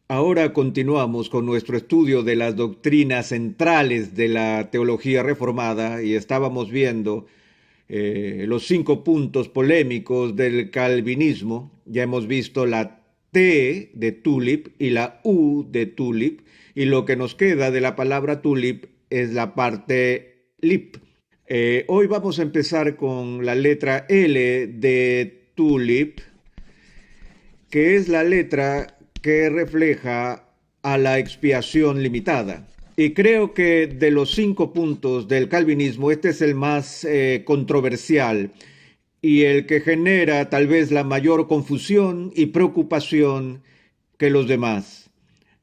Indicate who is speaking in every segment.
Speaker 1: Ahora continuamos con nuestro estudio de las doctrinas centrales de la teología reformada y estábamos viendo los 5 puntos polémicos del calvinismo. Ya hemos visto la T de tulip y la U de tulip, y lo que nos queda de la palabra tulip es la parte lip. Hoy vamos a empezar con la letra L de tulip, que es la letra que refleja a la expiación limitada. Y creo que de los 5 puntos del calvinismo, este es el más controversial y el que genera tal vez la mayor confusión y preocupación que los demás.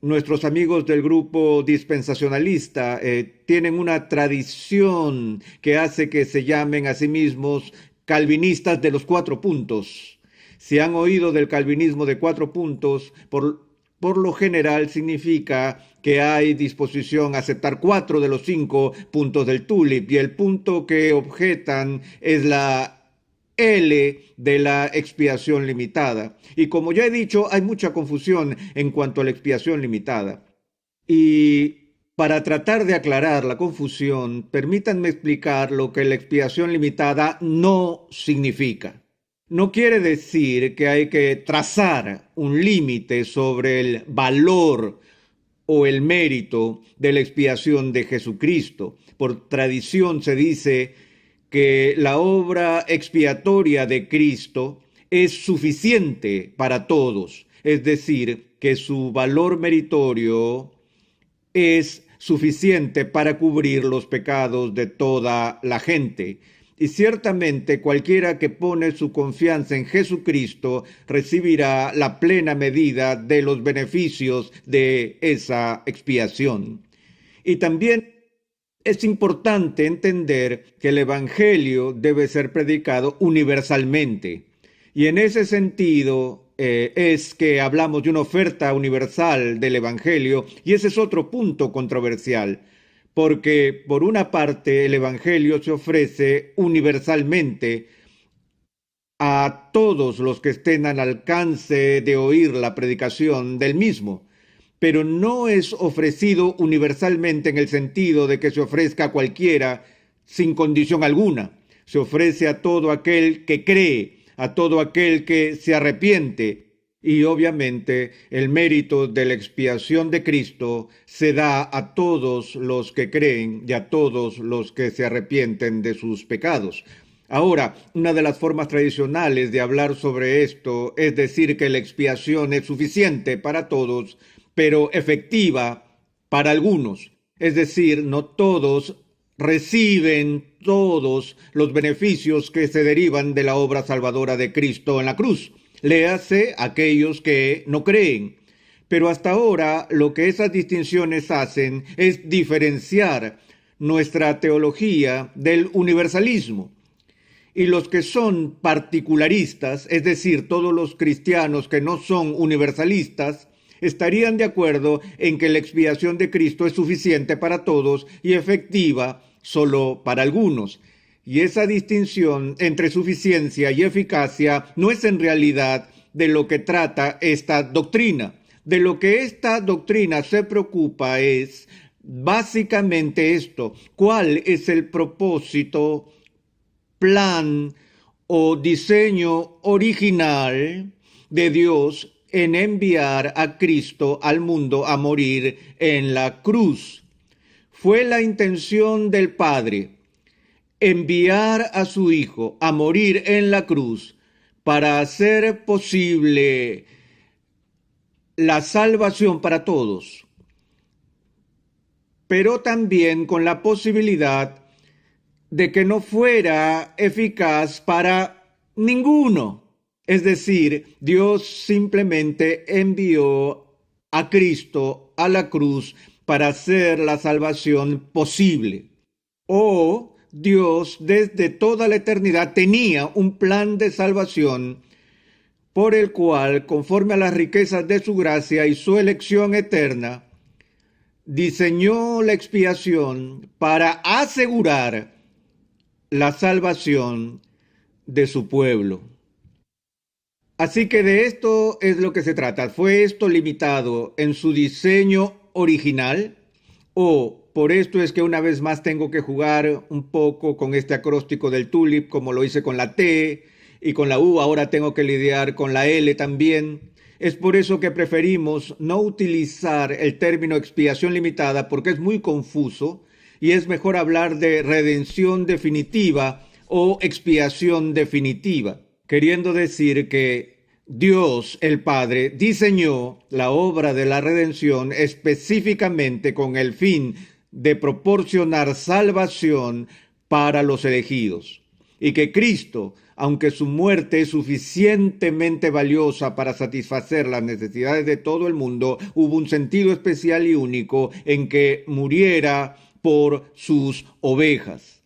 Speaker 1: Nuestros amigos del grupo dispensacionalista tienen una tradición que hace que se llamen a sí mismos calvinistas de los 4 puntos. Si han oído del calvinismo de 4 puntos, por lo general significa que hay disposición a aceptar 4 de los 5 puntos del tulip, y el punto que objetan es la L de la expiación limitada. Y como ya he dicho, hay mucha confusión en cuanto a la expiación limitada. Y para tratar de aclarar la confusión, permítanme explicar lo que la expiación limitada no significa. No quiere decir que hay que trazar un límite sobre el valor o el mérito de la expiación de Jesucristo. Por tradición se dice que la obra expiatoria de Cristo es suficiente para todos, es decir, que su valor meritorio es suficiente para cubrir los pecados de toda la gente. Y ciertamente cualquiera que pone su confianza en Jesucristo recibirá la plena medida de los beneficios de esa expiación. Y también es importante entender que el Evangelio debe ser predicado universalmente. Y en ese sentido es que hablamos de una oferta universal del Evangelio, y ese es otro punto controversial, porque por una parte el Evangelio se ofrece universalmente a todos los que estén al alcance de oír la predicación del mismo, pero no es ofrecido universalmente en el sentido de que se ofrezca a cualquiera sin condición alguna. Se ofrece a todo aquel que cree, a todo aquel que se arrepiente, y obviamente el mérito de la expiación de Cristo se da a todos los que creen y a todos los que se arrepienten de sus pecados. Ahora, una de las formas tradicionales de hablar sobre esto es decir que la expiación es suficiente para todos, pero efectiva para algunos. Es decir, no todos reciben todos los beneficios que se derivan de la obra salvadora de Cristo en la cruz. Léase aquellos que no creen. Pero hasta ahora lo que esas distinciones hacen es diferenciar nuestra teología del universalismo. Y los que son particularistas, es decir, todos los cristianos que no son universalistas, estarían de acuerdo en que la expiación de Cristo es suficiente para todos y efectiva solo para algunos. Y esa distinción entre suficiencia y eficacia no es en realidad de lo que trata esta doctrina. De lo que esta doctrina se preocupa es básicamente esto: ¿cuál es el propósito, plan o diseño original de Dios en enviar a Cristo al mundo a morir en la cruz? Fue la intención del Padre enviar a su Hijo a morir en la cruz para hacer posible la salvación para todos, pero también con la posibilidad de que no fuera eficaz para ninguno. Es decir, Dios simplemente envió a Cristo a la cruz para hacer la salvación posible. O Dios desde toda la eternidad tenía un plan de salvación por el cual, conforme a las riquezas de su gracia y su elección eterna, diseñó la expiación para asegurar la salvación de su pueblo. Así que de esto es lo que se trata. ¿Fue esto limitado en su diseño original? ¿O por esto es que una vez más tengo que jugar un poco con este acróstico del tulip, como lo hice con la T y con la U, ahora tengo que lidiar con la L también? Es por eso que preferimos no utilizar el término expiación limitada porque es muy confuso y es mejor hablar de redención definitiva o expiación definitiva, queriendo decir que Dios el Padre diseñó la obra de la redención específicamente con el fin de proporcionar salvación para los elegidos, y que Cristo, aunque su muerte es suficientemente valiosa para satisfacer las necesidades de todo el mundo, hubo un sentido especial y único en que muriera por sus ovejas,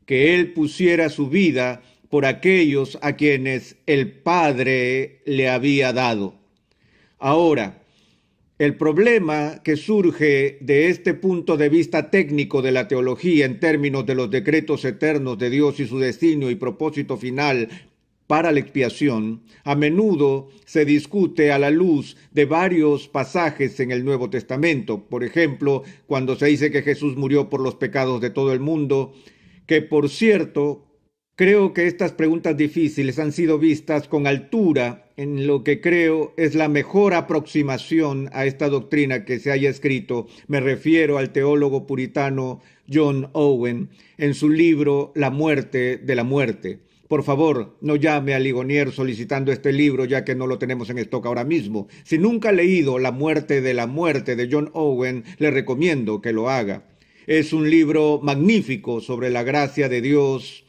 Speaker 1: que Él pusiera su vida por aquellos a quienes el Padre le había dado. Ahora, el problema que surge de este punto de vista técnico de la teología en términos de los decretos eternos de Dios y su destino y propósito final para la expiación, a menudo se discute a la luz de varios pasajes en el Nuevo Testamento. Por ejemplo, cuando se dice que Jesús murió por los pecados de todo el mundo, que por cierto, creo que estas preguntas difíciles han sido vistas con altura en lo que creo es la mejor aproximación a esta doctrina que se haya escrito. Me refiero al teólogo puritano John Owen en su libro La muerte de la muerte. Por favor, no llame a Ligonier solicitando este libro, ya que no lo tenemos en stock ahora mismo. Si nunca ha leído La muerte de John Owen, le recomiendo que lo haga. Es un libro magnífico sobre la gracia de Dios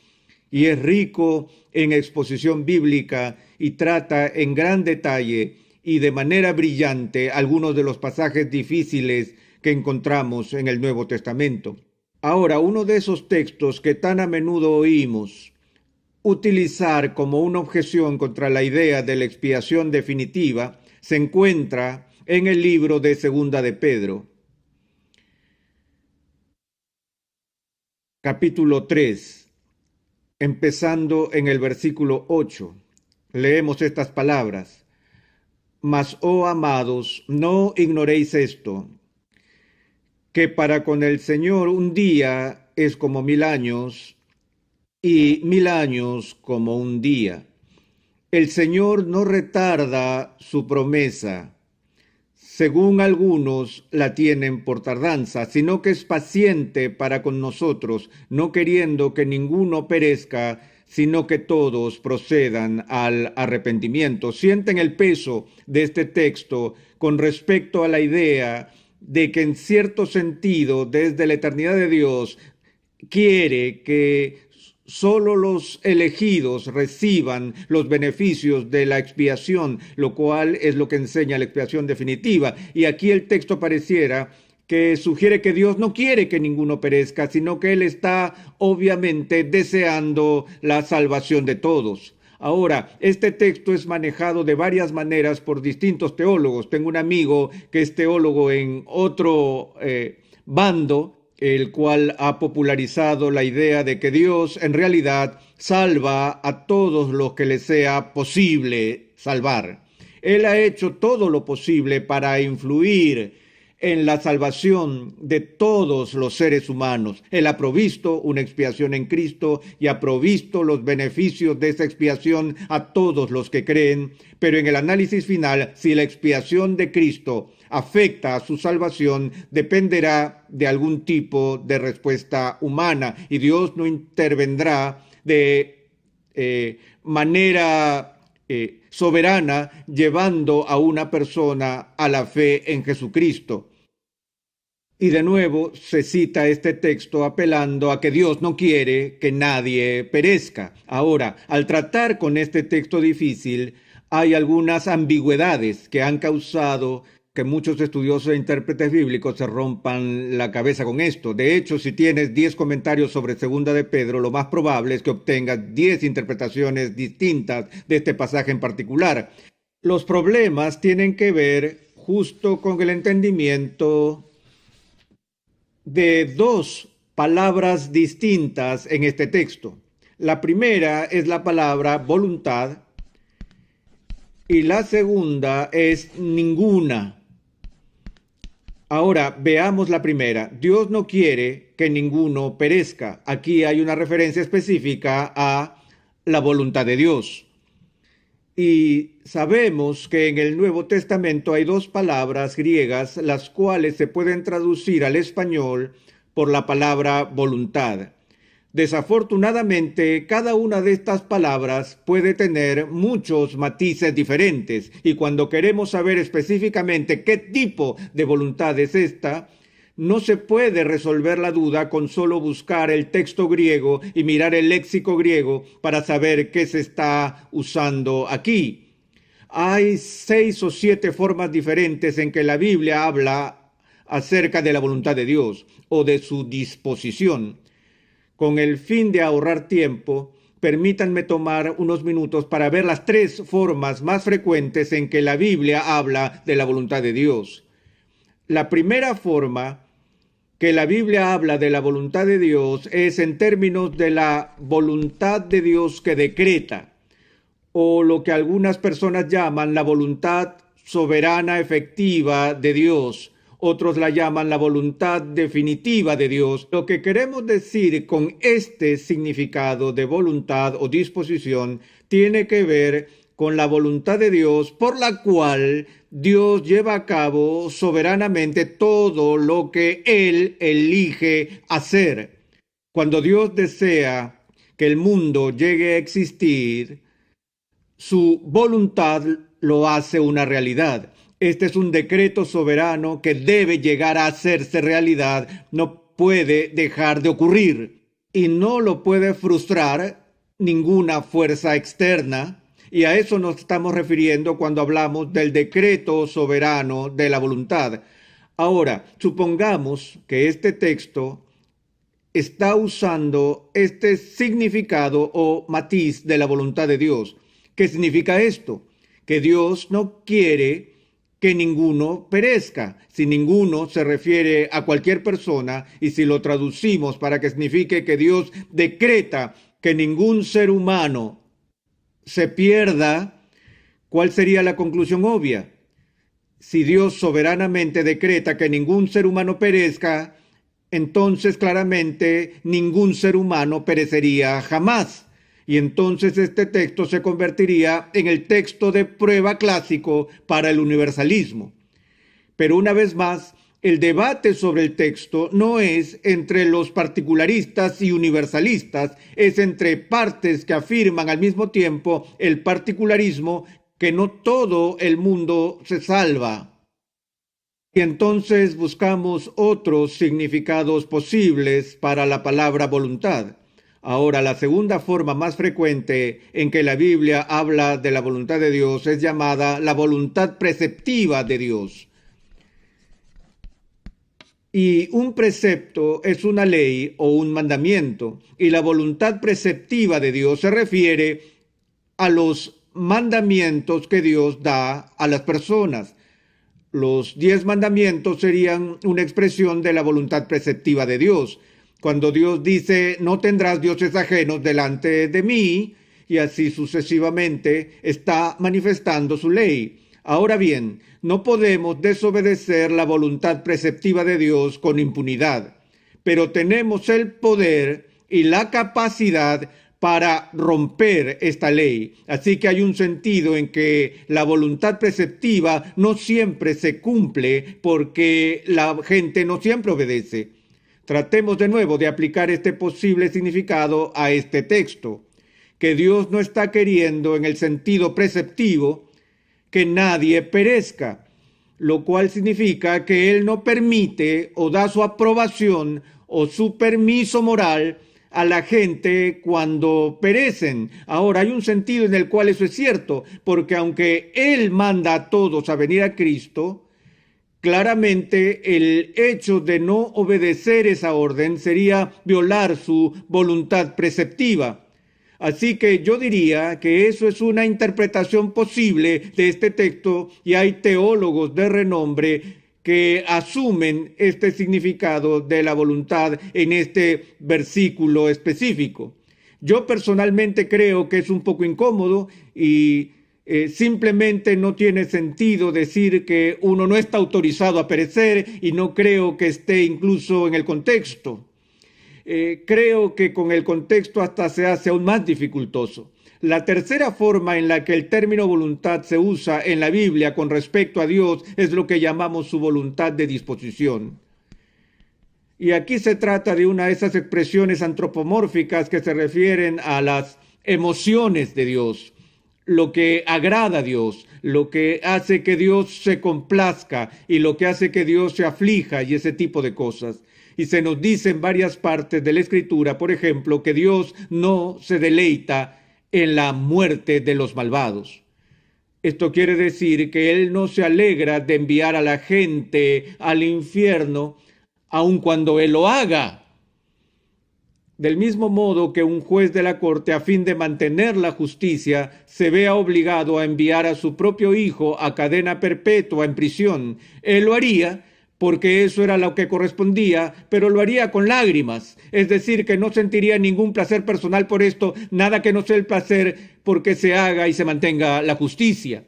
Speaker 1: y es rico en exposición bíblica y trata en gran detalle y de manera brillante algunos de los pasajes difíciles que encontramos en el Nuevo Testamento. Ahora, uno de esos textos que tan a menudo oímos utilizar como una objeción contra la idea de la expiación definitiva se encuentra en el libro de Segunda de Pedro, capítulo 3, empezando en el versículo 8. Leemos estas palabras: Mas, oh amados, no ignoréis esto, que para con el Señor un día es como 1000 años, y 1000 años como un día. El Señor no retarda su promesa, según algunos la tienen por tardanza, sino que es paciente para con nosotros, no queriendo que ninguno perezca, sino que todos procedan al arrepentimiento. Sienten el peso de este texto con respecto a la idea de que en cierto sentido, desde la eternidad de Dios, quiere que solo los elegidos reciban los beneficios de la expiación, lo cual es lo que enseña la expiación definitiva. Y aquí el texto pareciera que sugiere que Dios no quiere que ninguno perezca, sino que Él está obviamente deseando la salvación de todos. Ahora, este texto es manejado de varias maneras por distintos teólogos. Tengo un amigo que es teólogo en otro bando, el cual ha popularizado la idea de que Dios en realidad salva a todos los que le sea posible salvar. Él ha hecho todo lo posible para influir en la salvación de todos los seres humanos. Él ha provisto una expiación en Cristo y ha provisto los beneficios de esa expiación a todos los que creen, pero en el análisis final, si la expiación de Cristo afecta a su salvación, dependerá de algún tipo de respuesta humana y Dios no intervendrá de manera soberana llevando a una persona a la fe en Jesucristo. Y de nuevo se cita este texto apelando a que Dios no quiere que nadie perezca. Ahora, al tratar con este texto difícil, hay algunas ambigüedades que han causado que muchos estudiosos e intérpretes bíblicos se rompan la cabeza con esto. De hecho, si tienes 10 comentarios sobre Segunda de Pedro, lo más probable es que obtengas 10 interpretaciones distintas de este pasaje en particular. Los problemas tienen que ver justo con el entendimiento de dos palabras distintas en este texto. La primera es la palabra voluntad y la segunda es ninguna. Ahora veamos la primera. Dios no quiere que ninguno perezca. Aquí hay una referencia específica a la voluntad de Dios. Y sabemos que en el Nuevo Testamento hay dos palabras griegas, las cuales se pueden traducir al español por la palabra voluntad. Desafortunadamente, cada una de estas palabras puede tener muchos matices diferentes, y cuando queremos saber específicamente qué tipo de voluntad es esta, no se puede resolver la duda con solo buscar el texto griego y mirar el léxico griego para saber qué se está usando aquí. Hay 6 o 7 formas diferentes en que la Biblia habla acerca de la voluntad de Dios o de su disposición. Con el fin de ahorrar tiempo, permítanme tomar unos minutos para ver las 3 formas más frecuentes en que la Biblia habla de la voluntad de Dios. La primera forma que la Biblia habla de la voluntad de Dios es en términos de la voluntad de Dios que decreta, o lo que algunas personas llaman la voluntad soberana efectiva de Dios. Otros la llaman la voluntad definitiva de Dios. Lo que queremos decir con este significado de voluntad o disposición tiene que ver con la voluntad de Dios por la cual Dios lleva a cabo soberanamente todo lo que Él elige hacer. Cuando Dios desea que el mundo llegue a existir, su voluntad lo hace una realidad. Este es un decreto soberano que debe llegar a hacerse realidad, no puede dejar de ocurrir y no lo puede frustrar ninguna fuerza externa. Y a eso nos estamos refiriendo cuando hablamos del decreto soberano de la voluntad. Ahora, supongamos que este texto está usando este significado o matiz de la voluntad de Dios. ¿Qué significa esto? Que Dios no quiere que ninguno perezca. Si ninguno se refiere a cualquier persona, y si lo traducimos para que signifique que Dios decreta que ningún ser humano se pierda, ¿cuál sería la conclusión obvia? Si Dios soberanamente decreta que ningún ser humano perezca, entonces claramente ningún ser humano perecería jamás. Y entonces este texto se convertiría en el texto de prueba clásico para el universalismo. Pero una vez más, el debate sobre el texto no es entre los particularistas y universalistas, es entre partes que afirman al mismo tiempo el particularismo, que no todo el mundo se salva. Y entonces buscamos otros significados posibles para la palabra voluntad. Ahora, la segunda forma más frecuente en que la Biblia habla de la voluntad de Dios es llamada la voluntad preceptiva de Dios. Y un precepto es una ley o un mandamiento, y la voluntad preceptiva de Dios se refiere a los mandamientos que Dios da a las personas. Los 10 mandamientos serían una expresión de la voluntad preceptiva de Dios. Cuando Dios dice, no tendrás dioses ajenos delante de mí, y así sucesivamente, está manifestando su ley. Ahora bien, no podemos desobedecer la voluntad preceptiva de Dios con impunidad, pero tenemos el poder y la capacidad para romper esta ley. Así que hay un sentido en que la voluntad preceptiva no siempre se cumple porque la gente no siempre obedece. Tratemos de nuevo de aplicar este posible significado a este texto, que Dios no está queriendo en el sentido preceptivo que nadie perezca, lo cual significa que Él no permite o da su aprobación o su permiso moral a la gente cuando perecen. Ahora, hay un sentido en el cual eso es cierto, porque aunque Él manda a todos a venir a Cristo, claramente el hecho de no obedecer esa orden sería violar su voluntad preceptiva. Así que yo diría que eso es una interpretación posible de este texto, y hay teólogos de renombre que asumen este significado de la voluntad en este versículo específico. Yo personalmente creo que es un poco incómodo y Simplemente no tiene sentido decir que uno no está autorizado a perecer, y no creo que esté incluso en el contexto. Creo que con el contexto hasta se hace aún más dificultoso. La tercera forma en la que el término voluntad se usa en la Biblia con respecto a Dios es lo que llamamos su voluntad de disposición. Y aquí se trata de una de esas expresiones antropomórficas que se refieren a las emociones de Dios, lo que agrada a Dios, lo que hace que Dios se complazca y lo que hace que Dios se aflija y ese tipo de cosas. Y se nos dice en varias partes de la Escritura, por ejemplo, que Dios no se deleita en la muerte de los malvados. Esto quiere decir que Él no se alegra de enviar a la gente al infierno, aun cuando Él lo haga. Del mismo modo que un juez de la corte, a fin de mantener la justicia, se vea obligado a enviar a su propio hijo a cadena perpetua en prisión, Él lo haría porque eso era lo que correspondía, pero lo haría con lágrimas, es decir, que no sentiría ningún placer personal por esto, nada que no sea el placer porque se haga y se mantenga la justicia.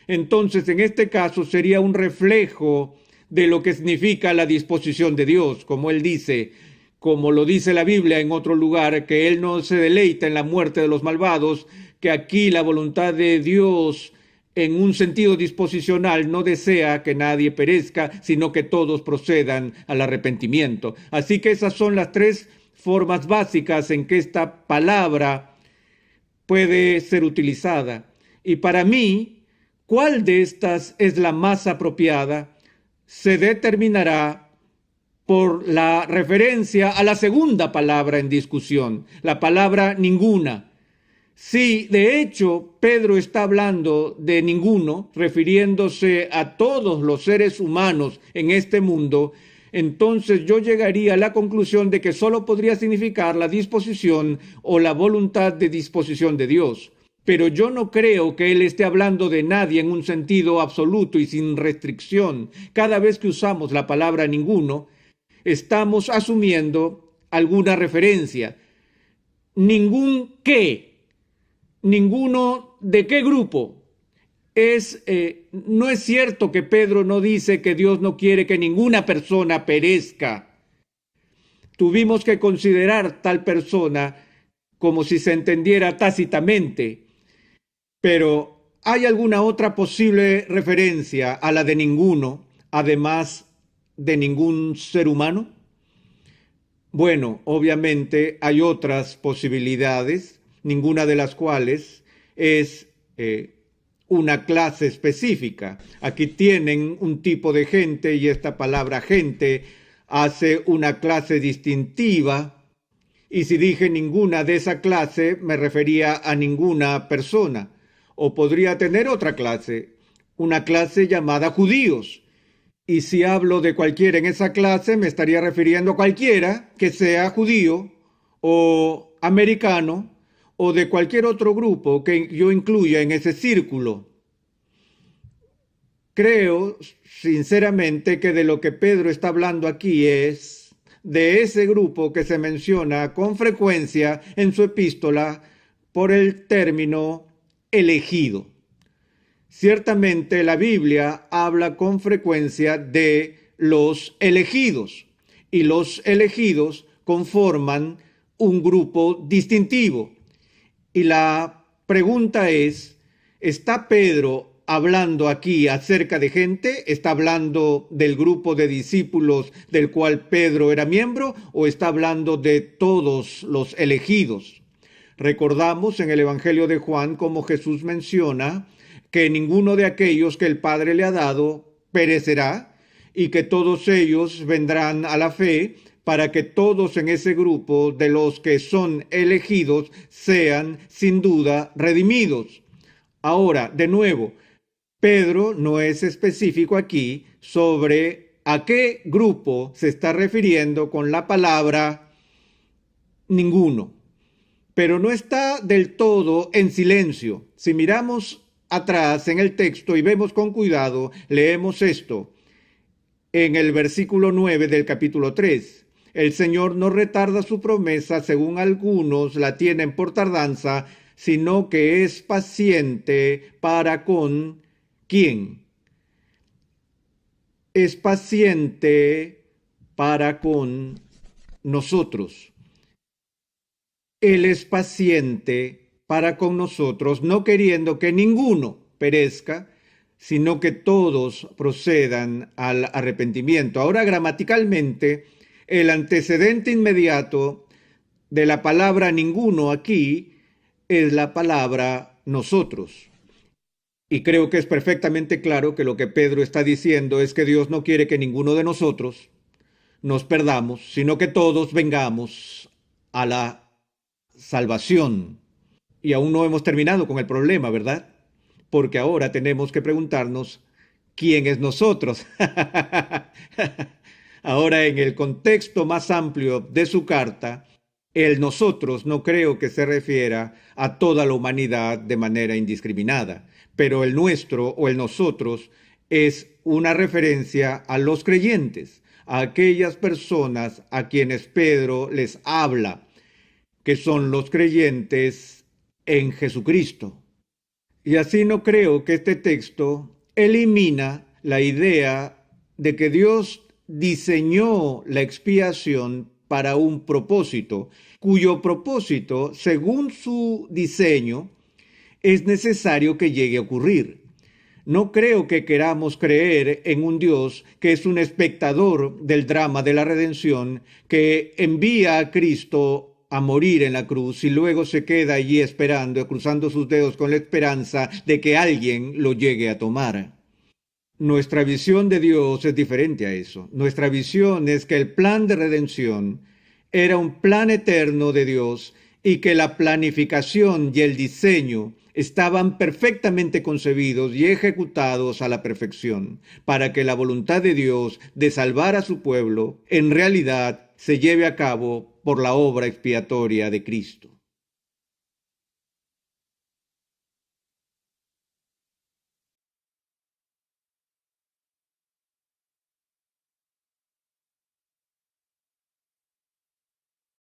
Speaker 1: Entonces, en este caso sería un reflejo de lo que significa la disposición de Dios, como él dice, como lo dice la Biblia en otro lugar, que Él no se deleita en la muerte de los malvados, que aquí la voluntad de Dios en un sentido disposicional no desea que nadie perezca, sino que todos procedan al arrepentimiento. Así que esas son las tres formas básicas en que esta palabra puede ser utilizada. Y para mí, ¿cuál de estas es la más apropiada? Se determinará por la referencia a la segunda palabra en discusión, la palabra ninguna. Sí, de hecho, Pedro está hablando de ninguno, refiriéndose a todos los seres humanos en este mundo, entonces yo llegaría a la conclusión de que solo podría significar la disposición o la voluntad de disposición de Dios. Pero yo no creo que él esté hablando de nadie en un sentido absoluto y sin restricción. Cada vez que usamos la palabra ninguno, estamos asumiendo alguna referencia. Ningún qué. Ninguno de qué grupo. No es cierto que Pedro no dice que Dios no quiere que ninguna persona perezca. Tuvimos que considerar tal persona como si se entendiera tácitamente. Pero ¿hay alguna otra posible referencia a la de ninguno, además de ningún ser humano? Bueno, obviamente hay otras posibilidades, ninguna de las cuales es una clase específica. Aquí tienen un tipo de gente y esta palabra gente hace una clase distintiva, y si dije ninguna de esa clase me refería a ninguna persona, o podría tener otra clase, una clase llamada judíos. Y si hablo de cualquiera en esa clase, me estaría refiriendo a cualquiera que sea judío o americano o de cualquier otro grupo que yo incluya en ese círculo. Creo, sinceramente, que de lo que Pedro está hablando aquí es de ese grupo que se menciona con frecuencia en su epístola por el término elegido. Ciertamente la Biblia habla con frecuencia de los elegidos, y los elegidos conforman un grupo distintivo. Y la pregunta es, ¿está Pedro hablando aquí acerca de gente? ¿Está hablando del grupo de discípulos del cual Pedro era miembro, o está hablando de todos los elegidos? Recordamos en el Evangelio de Juan cómo Jesús menciona que ninguno de aquellos que el Padre le ha dado perecerá, y que todos ellos vendrán a la fe, para que todos en ese grupo de los que son elegidos sean sin duda redimidos. Ahora, de nuevo, Pedro no es específico aquí sobre a qué grupo se está refiriendo con la palabra ninguno, pero no está del todo en silencio. Si miramos atrás en el texto y vemos con cuidado, leemos esto en el versículo 9 del capítulo 3. El Señor no retarda su promesa, según algunos la tienen por tardanza, sino que es paciente para con ¿quién? Es paciente para con nosotros. Él es paciente para con nosotros, no queriendo que ninguno perezca, sino que todos procedan al arrepentimiento. Ahora, gramaticalmente, el antecedente inmediato de la palabra ninguno aquí es la palabra nosotros. Y creo que es perfectamente claro que lo que Pedro está diciendo es que Dios no quiere que ninguno de nosotros nos perdamos, sino que todos vengamos a la salvación. Y aún no hemos terminado con el problema, ¿verdad? Porque ahora tenemos que preguntarnos quién es nosotros. Ahora, en el contexto más amplio de su carta, el nosotros no creo que se refiera a toda la humanidad de manera indiscriminada, pero el nuestro o el nosotros es una referencia a los creyentes, a aquellas personas a quienes Pedro les habla, que son los creyentes en Jesucristo. Y así no creo que este texto elimina la idea de que Dios diseñó la expiación para un propósito, cuyo propósito, según su diseño, es necesario que llegue a ocurrir. No creo que queramos creer en un Dios que es un espectador del drama de la redención, que envía a Cristo a morir en la cruz y luego se queda allí esperando, cruzando sus dedos con la esperanza de que alguien lo llegue a tomar. Nuestra visión de Dios es diferente a eso. Nuestra visión es que el plan de redención era un plan eterno de Dios y que la planificación y el diseño estaban perfectamente concebidos y ejecutados a la perfección para que la voluntad de Dios de salvar a su pueblo en realidad se lleve a cabo por la obra expiatoria de Cristo.